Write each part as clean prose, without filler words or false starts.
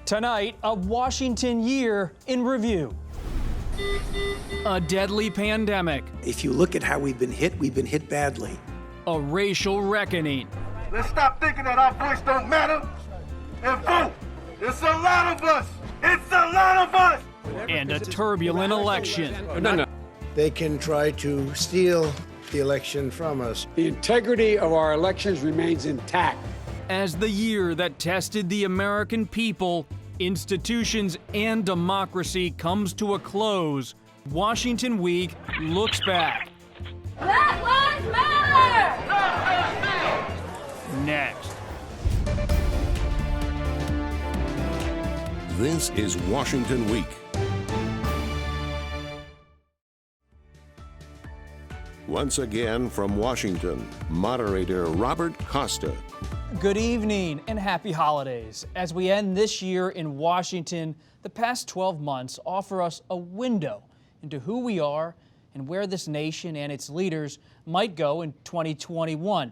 Tonight, a Washington year in review. A deadly pandemic. If you look at how we've been hit badly. A racial reckoning. Let's stop thinking that our voice don't matter and vote. It's a lot of us. It's a lot of us. And a turbulent election. No. They can try to steal the election from us. The integrity of our elections remains intact. As the year that tested the American people, institutions, and democracy comes to a close, Washington Week looks back. Black Lives Matter! Next. This is Washington Week. Once again from Washington, moderator Robert Costa. Good evening and happy holidays. As we end this year in Washington, the past 12 months offer us a window into who we are and where this nation and its leaders might go in 2021.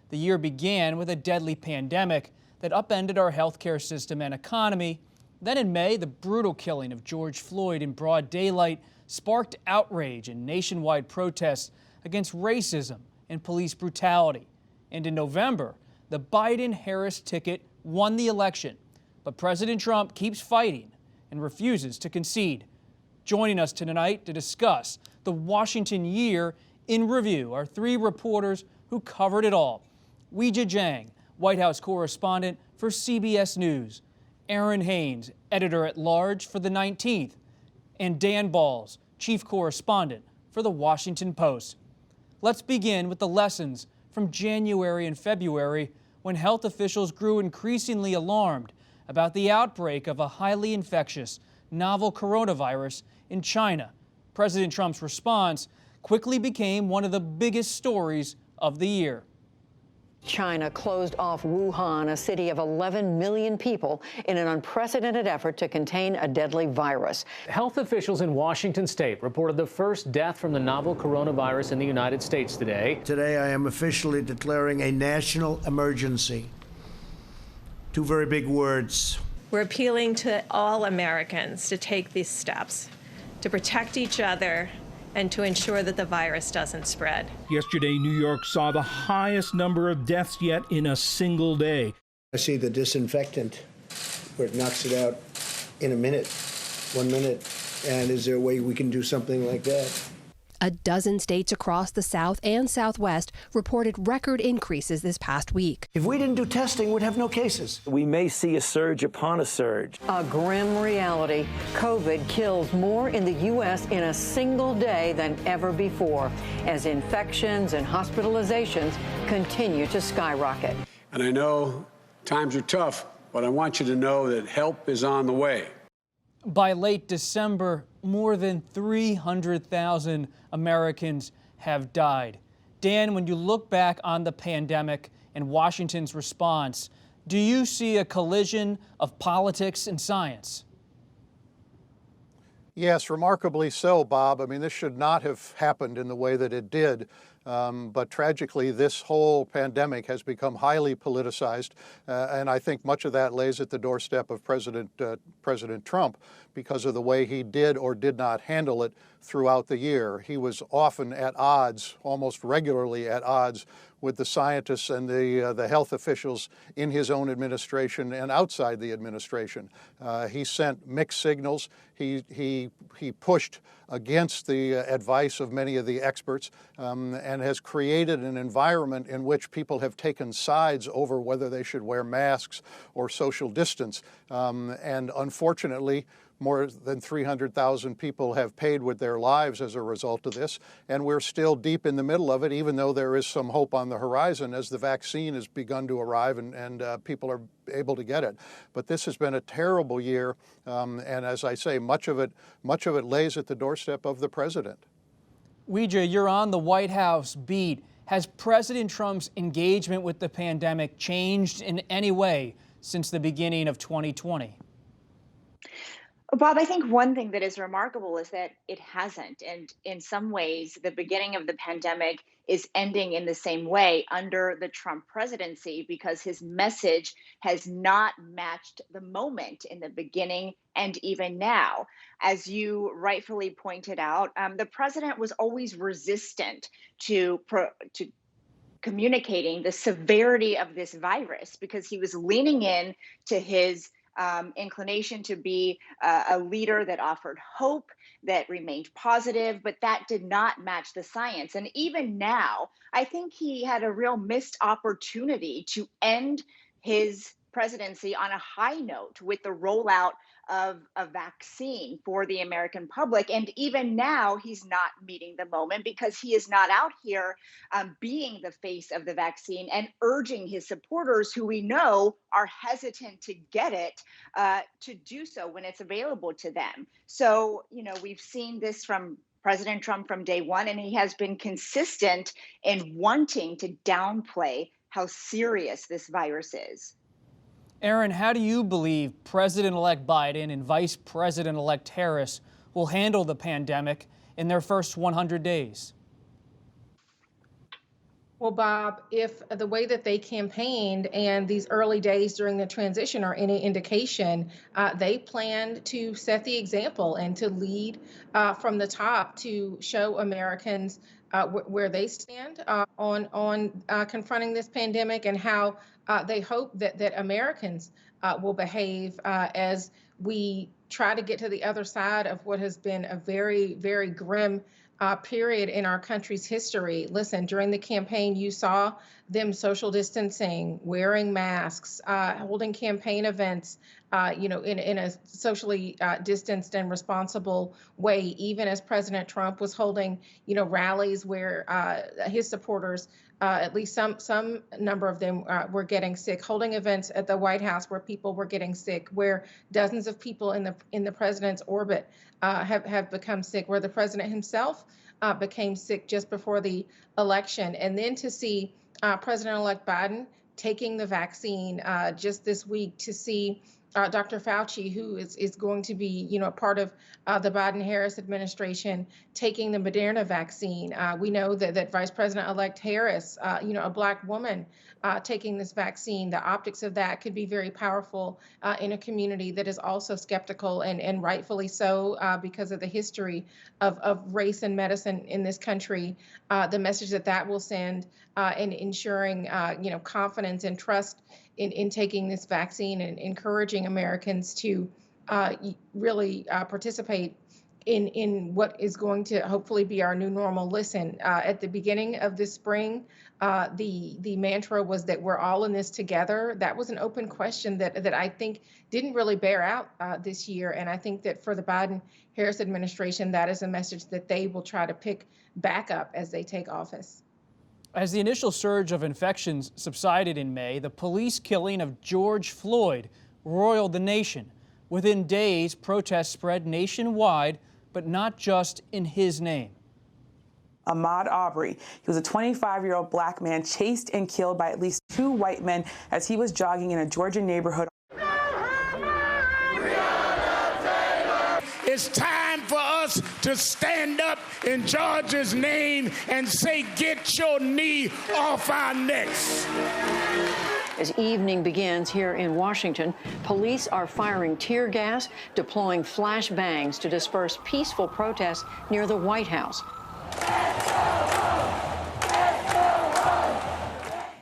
The year began with a deadly pandemic that upended our healthcare system and economy. Then in May, the brutal killing of George Floyd in broad daylight sparked outrage and nationwide protests against racism and police brutality. And in November, the Biden-Harris ticket won the election. But President Trump keeps fighting and refuses to concede. Joining us tonight to discuss the Washington year in review are three reporters who covered it all. Weijia Jiang, White House correspondent for CBS News. Aaron Haynes, editor-at-large for the 19th. And Dan Balls, chief correspondent for the Washington Post. Let's begin with the lessons from January and February when health officials grew increasingly alarmed about the outbreak of a highly infectious novel coronavirus in China. President Trump's response quickly became one of the biggest stories of the year. China closed off Wuhan, a city of 11 million people, in an unprecedented effort to contain a deadly virus. Health officials in Washington state reported the first death from the novel coronavirus in the United States today. Today, I am officially declaring a national emergency. Two very big words. We're appealing to all Americans to take these steps to protect each other and to ensure that the virus doesn't spread. Yesterday, New York saw the highest number of deaths yet in a single day. I see the disinfectant where it knocks it out in a minute, 1 minute. And is there a way we can do something like that? A dozen states across the South and Southwest reported record increases this past week. If we didn't do testing, we'd have no cases. We may see a surge upon a surge. A grim reality. COVID kills more in the U.S. in a single day than ever before, as infections and hospitalizations continue to skyrocket. And I know times are tough, but I want you to know that help is on the way. By late December, more than 300,000 Americans have died. Dan, when you look back on the pandemic and Washington's response, do you see a collision of politics and science? Yes, remarkably so, Bob. I mean, this should not have happened in the way that it did. But tragically, this whole pandemic has become highly politicized, and I think much of that lays at the doorstep of President Trump because of the way he did or did not handle it throughout the year. He was often at odds, almost regularly at odds, with the scientists and the health officials in his own administration and outside the administration. He sent mixed signals. He pushed against the advice of many of the experts and has created an environment in which people have taken sides over whether they should wear masks or social distance. And unfortunately, more than 300,000 people have paid with their lives as a result of this, and we're still deep in the middle of it, even though there is some hope on the horizon as the vaccine has begun to arrive and people are able to get it. But this has been a terrible year, and as I say, much of it lays at the doorstep of the president. Weijia, you're on the White House beat. Has President Trump's engagement with the pandemic changed in any way since the beginning of 2020? Bob, I think one thing that is remarkable is that it hasn't. And in some ways, the beginning of the pandemic is ending in the same way under the Trump presidency because his message has not matched the moment in the beginning and even now. As you rightfully pointed out, the president was always resistant to communicating the severity of this virus because he was leaning in to his inclination to be a leader that offered hope, that remained positive, but that did not match the science. And even now, I think he had a real missed opportunity to end his presidency on a high note with the rollout of a vaccine for the American public. And even now, he's not meeting the moment because he is not out here being the face of the vaccine and urging his supporters, who we know are hesitant to get it, to do so when it's available to them. So, we've seen this from President Trump from day one, and he has been consistent in wanting to downplay how serious this virus is. Aaron, how do you believe President-elect Biden and Vice President-elect Harris will handle the pandemic in their first 100 days? Well, Bob, if the way that they campaigned and these early days during the transition are any indication, they planned to set the example and to lead from the top to show Americans where they stand on confronting this pandemic and how they hope that Americans will behave as we try to get to the other side of what has been a very, very grim period in our country's history. Listen, during the campaign, you saw them social distancing, wearing masks, holding campaign events, in a socially distanced and responsible way, even as President Trump was holding, rallies where his supporters, at least some number of them were getting sick, holding events at the White House where people were getting sick, where dozens of people in the president's orbit have become sick, where the president himself became sick just before the election. And then to see President-elect Biden taking the vaccine just this week, to see Dr. Fauci, who is going to be, a part of the Biden-Harris administration, taking the Moderna vaccine. We know that Vice President-elect Harris, a Black woman, taking this vaccine. The optics of that could be very powerful in a community that is also skeptical, and rightfully so, because of the history of race and medicine in this country. The message that will send in ensuring, confidence and trust in taking this vaccine and encouraging Americans to really participate in what is going to hopefully be our new normal. Listen, at the beginning of this spring, the mantra was that we're all in this together. That was an open question that I think didn't really bear out this year. And I think that for the Biden-Harris administration, that is a message that they will try to pick back up as they take office. As the initial surge of infections subsided in May, the police killing of George Floyd roiled the nation. Within days, protests spread nationwide, but not just in his name. Ahmaud Arbery. He was a 25-year-old Black man chased and killed by at least 2 white men as he was jogging in a Georgia neighborhood. It's time for us to stand up in George's name and say, get your knee off our necks. As evening begins here in Washington, police are firing tear gas, deploying flashbangs to disperse peaceful protests near the White House.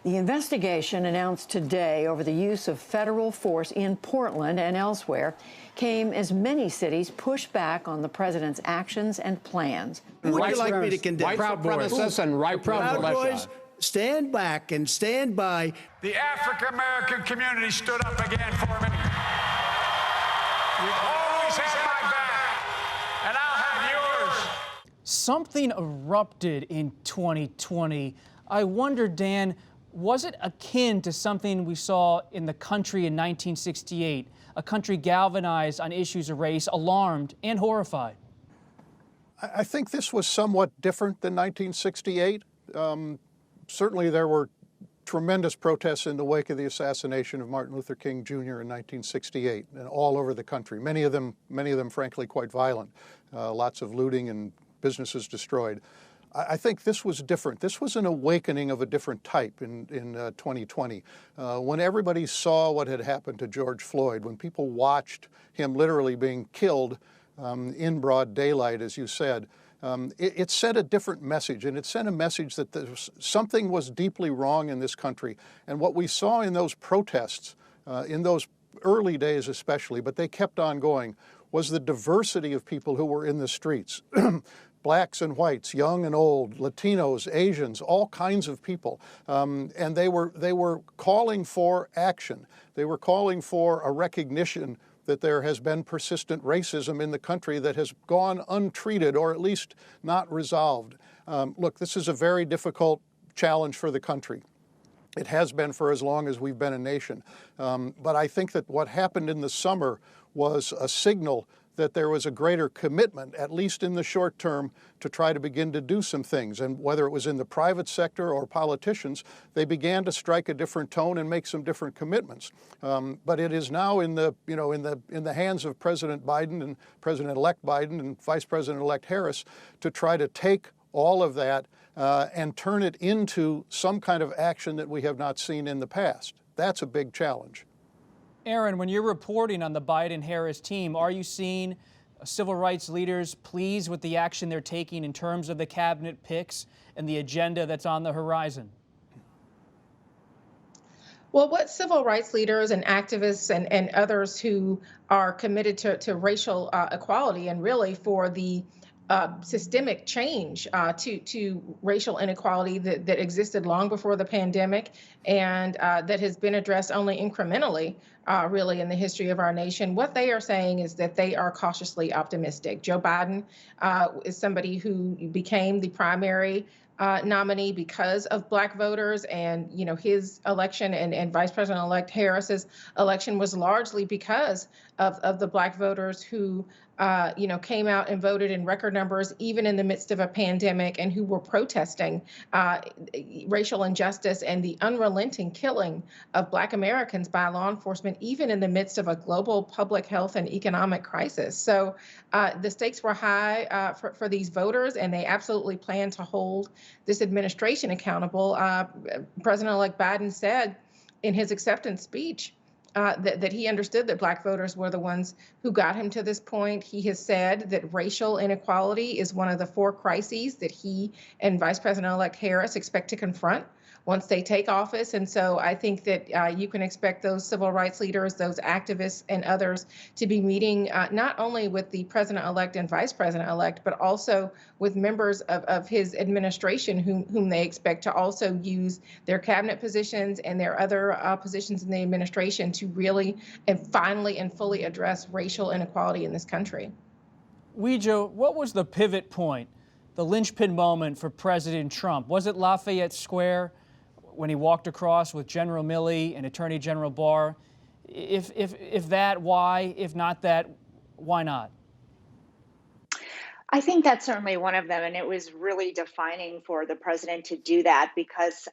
The investigation announced today over the use of federal force in Portland and elsewhere came as many cities push back on the president's actions and plans. Who would you like me to condemn? White supremacists and Proud Boys, stand back and stand by. The African American community stood up again for me. You've always had my back, and I'll have yours. Something erupted in 2020. I wonder, Dan, was it akin to something we saw in the country in 1968? A country galvanized on issues of race, alarmed and horrified. I think this was somewhat different than 1968. Certainly there were tremendous protests in the wake of the assassination of Martin Luther King Jr. in 1968, and all over the country. Many of them, frankly, quite violent. Lots of looting and businesses destroyed. I think this was different. This was an awakening of a different type in 2020. When everybody saw what had happened to George Floyd, when people watched him literally being killed in broad daylight, as you said, it sent a different message, and it sent a message that something was deeply wrong in this country. And what we saw in those protests, in those early days especially, but they kept on going, was the diversity of people who were in the streets. Blacks and whites, young and old, Latinos, Asians, all kinds of people. And they were calling for action. They were calling for a recognition that there has been persistent racism in the country that has gone untreated, or at least not resolved. Look, this is a very difficult challenge for the country. It has been for as long as we've been a nation. But I think that what happened in the summer was a signal that there was a greater commitment, at least in the short term, to try to begin to do some things. And whether it was in the private sector or politicians, they began to strike a different tone and make some different commitments. But it is now in the hands of President Biden and President-elect Biden and Vice President-elect Harris to try to take all of that and turn it into some kind of action that we have not seen in the past. That's a big challenge. Aaron, when you're reporting on the Biden-Harris team, are you seeing civil rights leaders pleased with the action they're taking in terms of the cabinet picks and the agenda that's on the horizon? Well, what civil rights leaders and activists and others who are committed to racial equality and really for the systemic change to racial inequality that existed long before the pandemic and that has been addressed only incrementally, really, in the history of our nation. What they are saying is that they are cautiously optimistic. Joe Biden is somebody who became the primary nominee because of Black voters, and his election and Vice President-elect Harris's election was largely because of the Black voters who came out and voted in record numbers, even in the midst of a pandemic, and who were protesting racial injustice and the unrelenting killing of Black Americans by law enforcement, even in the midst of a global public health and economic crisis. So the stakes were high for these voters, and they absolutely plan to hold this administration accountable. President-elect Biden said in his acceptance speech that he understood that Black voters were the ones who got him to this point. He has said that racial inequality is one of the 4 crises that he and Vice President-elect Harris expect to confront once they take office. And so I think that you can expect those civil rights leaders, those activists and others to be meeting not only with the president-elect and vice president-elect, but also with members of his administration whom they expect to also use their cabinet positions and their other positions in the administration to really and finally and fully address racial inequality in this country. Weijia, what was the pivot point, the linchpin moment for President Trump? Was it Lafayette Square when he walked across with General Milley and Attorney General Barr? If that, why? If not that, why not? I think that's certainly one of them, and it was really defining for the president to do that because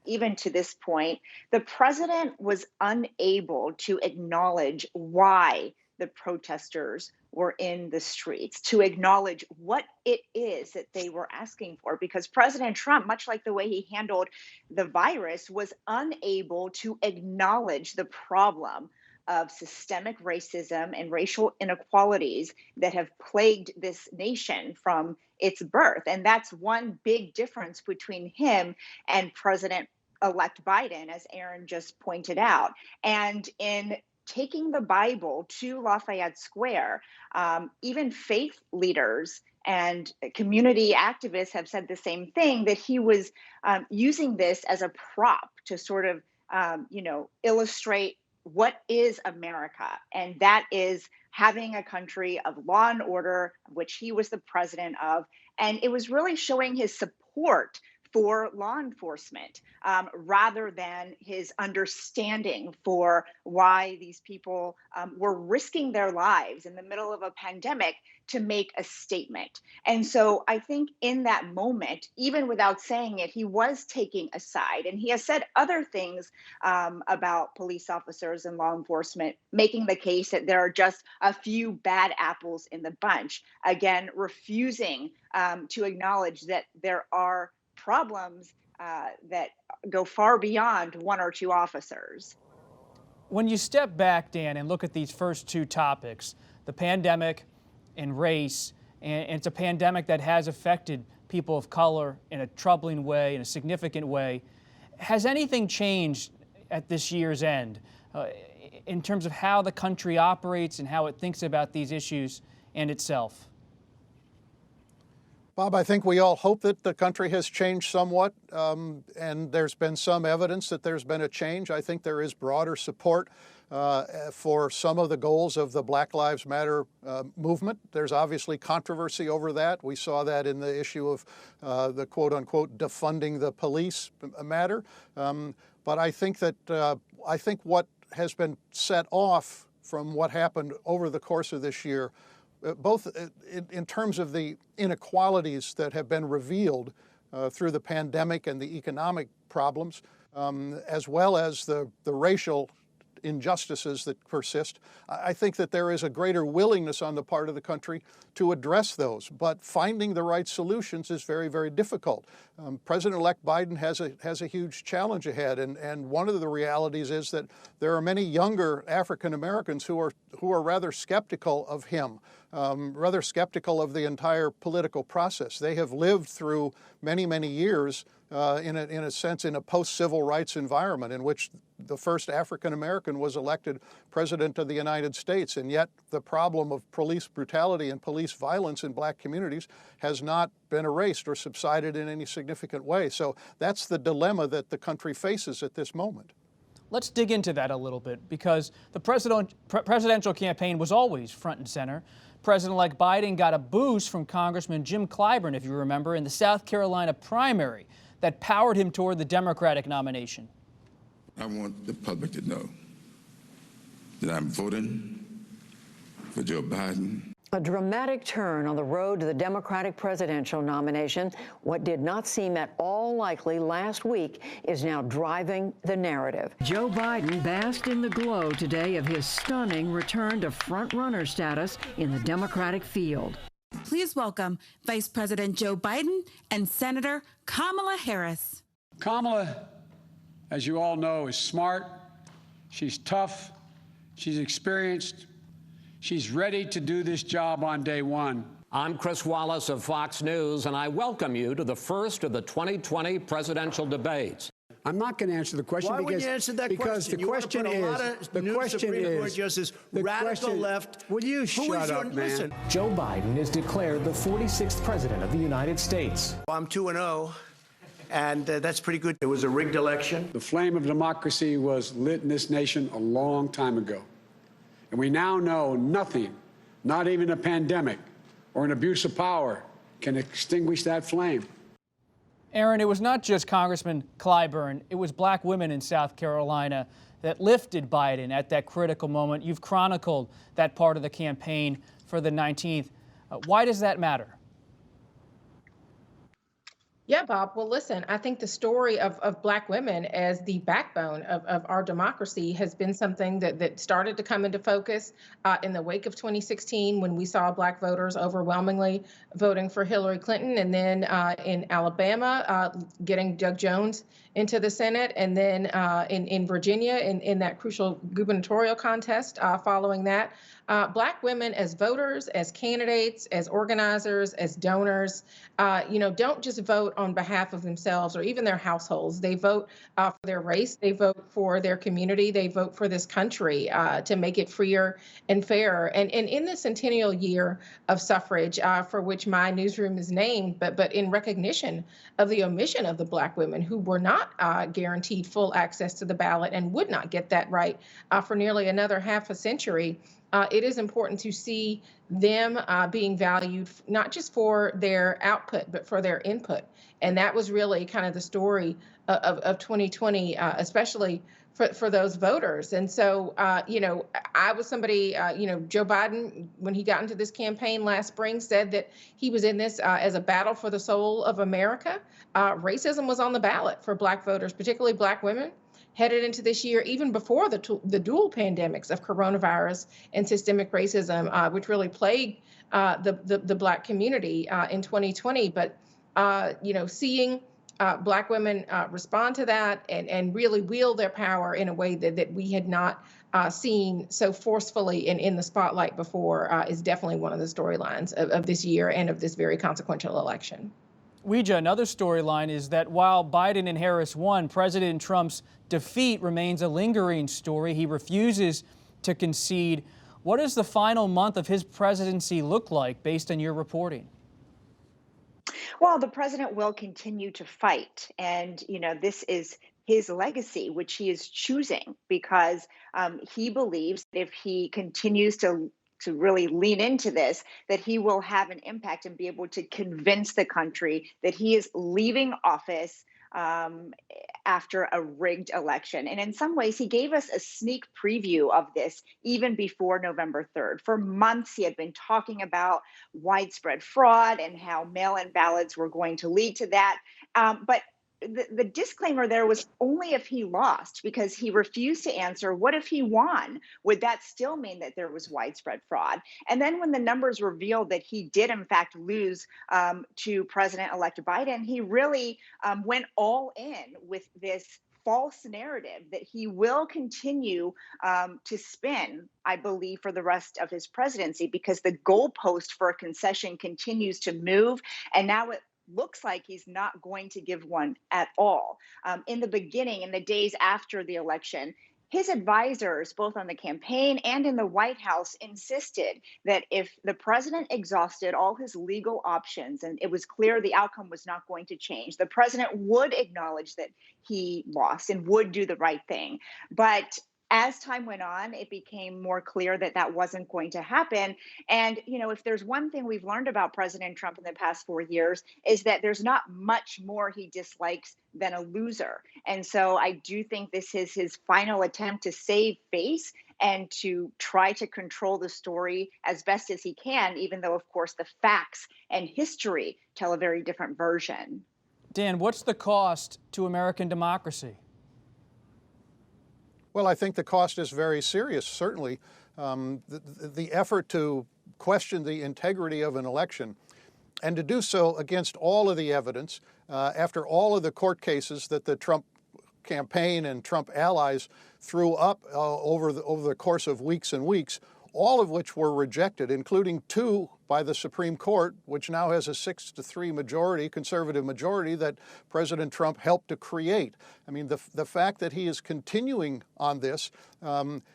even to this point, the president was unable to acknowledge why the protesters were in the streets, to acknowledge what it is that they were asking for, because President Trump, much like the way he handled the virus, was unable to acknowledge the problem of systemic racism and racial inequalities that have plagued this nation from its birth. And that's one big difference between him and President-elect Biden, as Aaron just pointed out. And in taking the Bible to Lafayette Square, even faith leaders and community activists have said the same thing, that he was using this as a prop to sort of, illustrate what is America. And that is having a country of law and order, which he was the president of. And it was really showing his support for law enforcement, rather than his understanding for why these people were risking their lives in the middle of a pandemic to make a statement. And so I think in that moment, even without saying it, he was taking a side. And he has said other things about police officers and law enforcement, making the case that there are just a few bad apples in the bunch. Again, refusing to acknowledge that there are problems that go far beyond one or two officers. When you step back, Dan, and look at these first two topics, the pandemic and race, and it's a pandemic that has affected people of color in a troubling way, in a significant way. Has anything changed at this year's end in terms of how the country operates and how it thinks about these issues and itself? Bob, I think we all hope that the country has changed somewhat, and there's been some evidence that there's been a change. I think there is broader support for some of the goals of the Black Lives Matter movement. There's obviously controversy over that. We saw that in the issue of the quote-unquote defunding the police matter. But I think that what has been set off from what happened over the course of this year, both in terms of the inequalities that have been revealed through the pandemic and the economic problems, as well as the racial injustices that persist, I think that there is a greater willingness on the part of the country to address those. But finding the right solutions is very, very difficult. President-elect Biden has a huge challenge ahead, and one of the realities is that there are many younger African Americans who are rather skeptical of him, rather skeptical of the entire political process. They have lived through many, many years in a sense, in a post-civil rights environment in which the first African American was elected president of the United States. And yet the problem of police brutality and police violence in black communities has not been erased or subsided in any significant way. So that's the dilemma that the country faces at this moment. Let's dig into that a little bit, because the presidential campaign was always front and center. President-elect Biden got a boost from Congressman Jim Clyburn, if you remember, in the South Carolina primary that powered him toward the Democratic nomination. I want the public to know that I'm voting for Joe Biden. A dramatic turn on the road to the Democratic presidential nomination. What did not seem at all likely last week is now driving the narrative. Joe Biden basked in the glow today of his stunning return to front-runner status in the Democratic field. Please welcome Vice President Joe Biden and Senator Kamala Harris. Kamala, as you all know, is smart, she's tough, she's experienced, she's ready to do this job on day one. I'm Chris Wallace of Fox News, and I welcome you to the first of the 2020 presidential debates. I'm not going to answer the question. Why would you answer that question? The question is, the question is, Justice, radical left. Will you shut up, man? Listen. Joe Biden is declared the 46th president of the United States. I'm 2-0, and that's pretty good. It was a rigged election. The flame of democracy was lit in this nation a long time ago. And we now know nothing, not even a pandemic or an abuse of power, can extinguish that flame. Aaron, it was not just Congressman Clyburn, it was black women in South Carolina that lifted Biden at that critical moment. You've chronicled that part of the campaign for the 19th. Why does that matter? Yeah, Bob. Well, listen, I think the story of Black women as the backbone of our democracy has been something that started to come into focus in the wake of 2016, when we saw Black voters overwhelmingly voting for Hillary Clinton, and then in Alabama, getting Doug Jones into the Senate, and then in Virginia, in that crucial gubernatorial contest following that. Black women as voters, as candidates, as organizers, as donors, don't just vote on behalf of themselves or even their households. They vote for their race. They vote for their community. They vote for this country to make it freer and fairer. And in the centennial year of suffrage, for which my newsroom is named, but in recognition of the omission of the Black women who were not not guaranteed full access to the ballot and would not get that right for nearly another half a century, it is important to see them being valued not just for their output, but for their input. And that was really kind of the story of 2020, especially for those voters. And so, I was somebody, Joe Biden, when he got into this campaign last spring, said that he was in this as a battle for the soul of America. Racism was on the ballot for Black voters, particularly Black women, headed into this year, even before the dual pandemics of coronavirus and systemic racism, which really plagued the Black community in 2020. But, seeing Black women respond to that and really wield their power in a way that we had not seen so forcefully in the spotlight before is definitely one of the storylines of this year and of this very consequential election. Weijia, another storyline is that while Biden and Harris won, President Trump's defeat remains a lingering story. He refuses to concede. What does the final month of his presidency look like based on your reporting? Well, the president will continue to fight. And, this is his legacy, which he is choosing because he believes if he continues to really lean into this, that he will have an impact and be able to convince the country that he is leaving office after a rigged election. And in some ways, he gave us a sneak preview of this even before November 3rd. For months, he had been talking about widespread fraud and how mail-in ballots were going to lead to that. But the disclaimer there was only if he lost, because he refused to answer, what if he won? Would that still mean that there was widespread fraud? And then when the numbers revealed that he did, in fact, lose to President-elect Biden, he really went all in with this false narrative that he will continue to spin, I believe, for the rest of his presidency, because the goalpost for a concession continues to move. And now it looks like he's not going to give one at all. In the beginning, in the days after the election, his advisors, both on the campaign and in the White House, insisted that if the president exhausted all his legal options and it was clear the outcome was not going to change, the president would acknowledge that he lost and would do the right thing. But as time went on, it became more clear that that wasn't going to happen. And, if there's one thing we've learned about President Trump in the past 4 years, is that there's not much more he dislikes than a loser. And so I do think this is his final attempt to save face and to try to control the story as best as he can, even though, of course, the facts and history tell a very different version. Dan, what's the cost to American democracy? Well, I think the cost is very serious, certainly. The effort to question the integrity of an election and to do so against all of the evidence, after all of the court cases that the Trump campaign and Trump allies threw up over the course of weeks and weeks, all of which were rejected, including 2 by the Supreme Court, which now has a 6-3 majority, conservative majority, that President Trump helped to create. I mean, the fact that he is continuing on this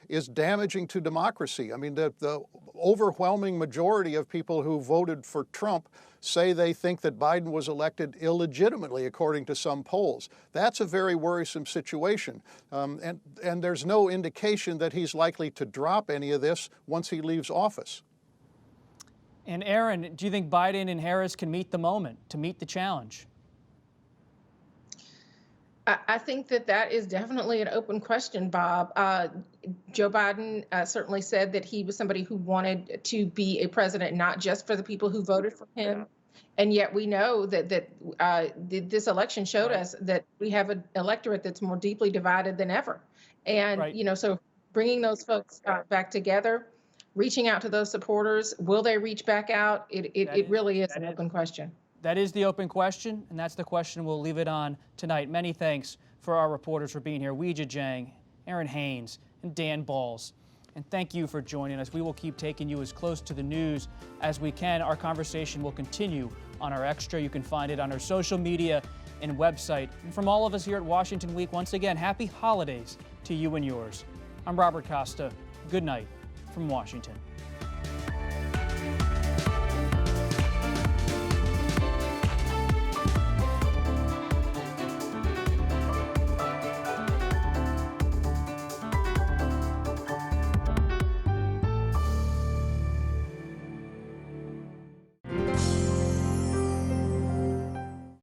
is damaging to democracy. I mean, the overwhelming majority of people who voted for Trump say they think that Biden was elected illegitimately, according to some polls. That's a very worrisome situation. And there's no indication that he's likely to drop any of this once he leaves office. And Aaron, do you think Biden and Harris can meet the moment, to meet the challenge? I think that is definitely an open question, Bob. Joe Biden certainly said that he was somebody who wanted to be a president, not just for the people who voted for him. And yet we know that this election showed us that we have an electorate that's more deeply divided than ever. And, so bringing those folks back together, reaching out to those supporters, will they reach back out? It really is an open question. That is the open question, and that's the question we'll leave it on tonight. Many thanks for our reporters for being here. Weijia Jiang, Aaron Haynes, and Dan Balls. And thank you for joining us. We will keep taking you as close to the news as we can. Our conversation will continue on our Extra. You can find it on our social media and website. And from all of us here at Washington Week, once again, happy holidays to you and yours. I'm Robert Costa. Good night from Washington.